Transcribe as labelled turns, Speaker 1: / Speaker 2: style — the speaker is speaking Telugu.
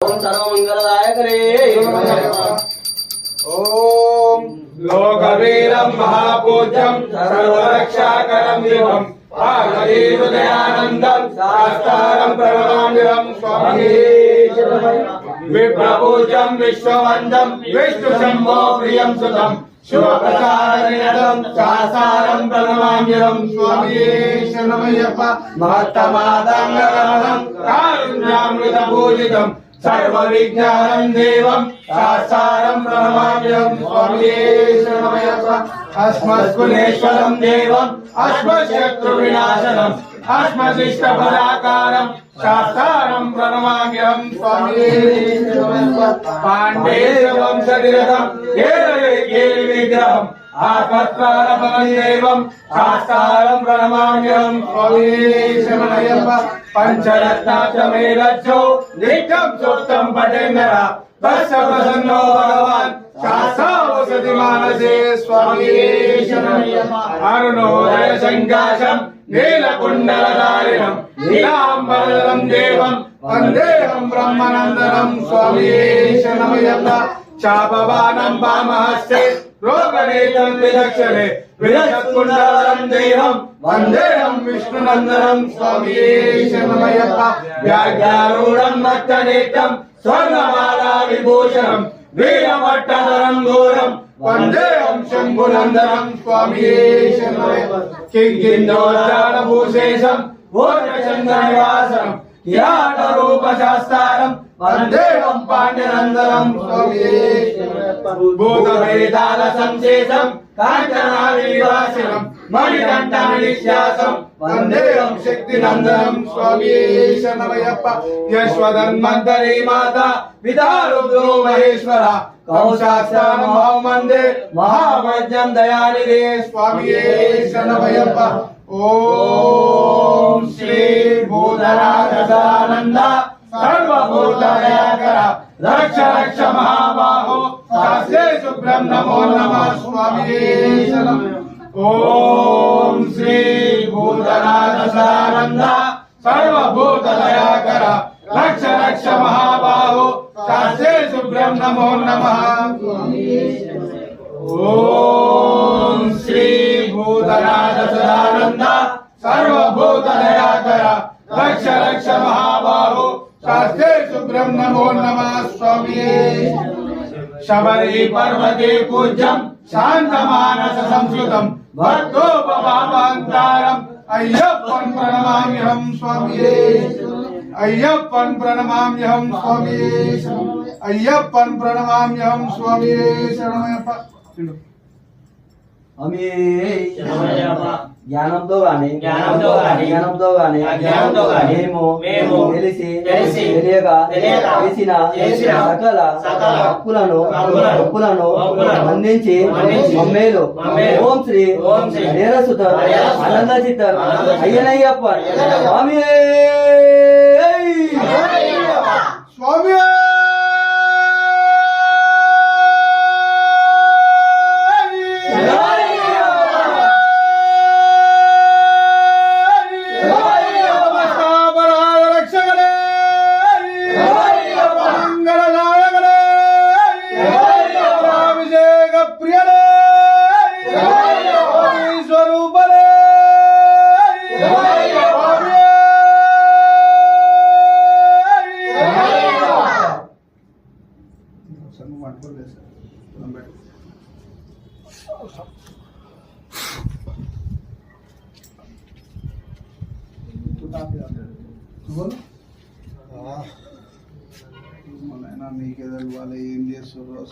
Speaker 1: ఓం సర్వమంగళదాయకరే
Speaker 2: ఓం లోకవీరం మహాపూజ్యం సర్వరక్షాకరం దివం హృదయానందం శాస్త్రం ప్రణమామ్యహం స్వామి విప్రపూజ్యం విశ్వవందం విష్ణు శంభో ప్రియం సుతం శివప్రసాదనినదం శాస్త్రం ప్రణమామ్యహం స్వామి శరణమయ్యప్ప మహత్తమాదంగరణం కారుణ్యామృత పూజితం సర్వ విజ్ఞానం దేవం శాస్త్రం ప్రణమామ్యహం స్వామి శరణమయ్యప్ప అస్మద్గుణేశ్వరం దేవం అస్మశత్రు వినాశనం అస్మశిష్ట పరాకారం శాస్త్రం ప్రణమామ్యహం స్వామి పాండేయ వంశనిరతం కేరళ విగ్రహం ఆపత్కారఫలం దేవం శాస్త్రం ప్రణమామ్యహం స్వామి శరణమయ్యప్ప పంచరత్నాచమేరజ్జో నిత్యం సూక్తం పఠేంద్ర తస్య ప్రసన్నో భగవాన్ శాస్త్రావసతి మానసే స్వామి శరణమయ్యప్ప అరుణోదయ సంకాశం నీలకుండలధారిణం నీలాంబరం దేవం వందేహం బ్రహ్మనందనం స్వామి శరణమయ్యప్ప చాపవానం వామహస్తే రోగనేతం విదక్షరే విదక్షకుండలం దేవం వందేహం విష్ణునందనం స్వామి శరణమయ్యప్ప వ్యాఘ్యారూఢం భక్తనేత్రం స్వర్ణమాలా విభూషణం వీరమట్టధరం ఘోరం వందేహం శంభునందనం స్వామి శరణమయ్యప్ప కింకిందోచారభూషేశం పూర్ణచంద్రనివాసనం కిరాటరూపశాస్త్రం వందేహం పాండ్యనందనం స్వామి భూతవేదాల సంశేషం కాంచనాదివాసినం మణికంఠనిశ్వాసం వందేహం శక్తినందనం స్వామి శరణమయ్యప్ప యశ్వధన్వంతరీ మాత పితారుద్రో మహేశ్వర కౌశాస్త్రం మహామందే మహావజ్రం దయానిధే స్వామి శరణమయ్యప్ప ఓం శ్రీ భూధరానంద సర్వభూతదయాకర రక్ష రక్ష మహాబాహో శాస్త్రే శుభ్రం నమో నమః స్వామి శరణం ఓం శ్రీ భూధరానంద సర్వభూతదయాకర రక్ష రక్ష మహాబాహో శాస్త్రే శుభ్రం నమో నమః ఓం శ్రీ భూధరానంద సర్వభూతదయాకర రక్ష రక్ష మహాబాహో శాస్త్రే శుభ్రం నమో నమః స్వామి శబరి పర్వతే పూజ్యం శాంతమానస సంస్కృతం భక్తోపవామంతారం అయ్యప్పన్ ప్రణమామ్యహం స్వామి అయ్యప్పన్ ప్రణమామ్యహం స్వామి అయ్యప్పన్ ప్రణమామ్యహం స్వామి శరణమయ్యప్ప
Speaker 1: జ్ఞానంతో గాని మేము తెలిసి తెలియక చేసిన సకల హక్కులను అందించి మమ్మేలు ఓం శ్రీ హరిహరసుత ఆనంద చిత్తర్ అయ్యనయ్యప్ప స్వామి
Speaker 2: స్వామి నీకే తెలవాలి ఏం చేస్తారు.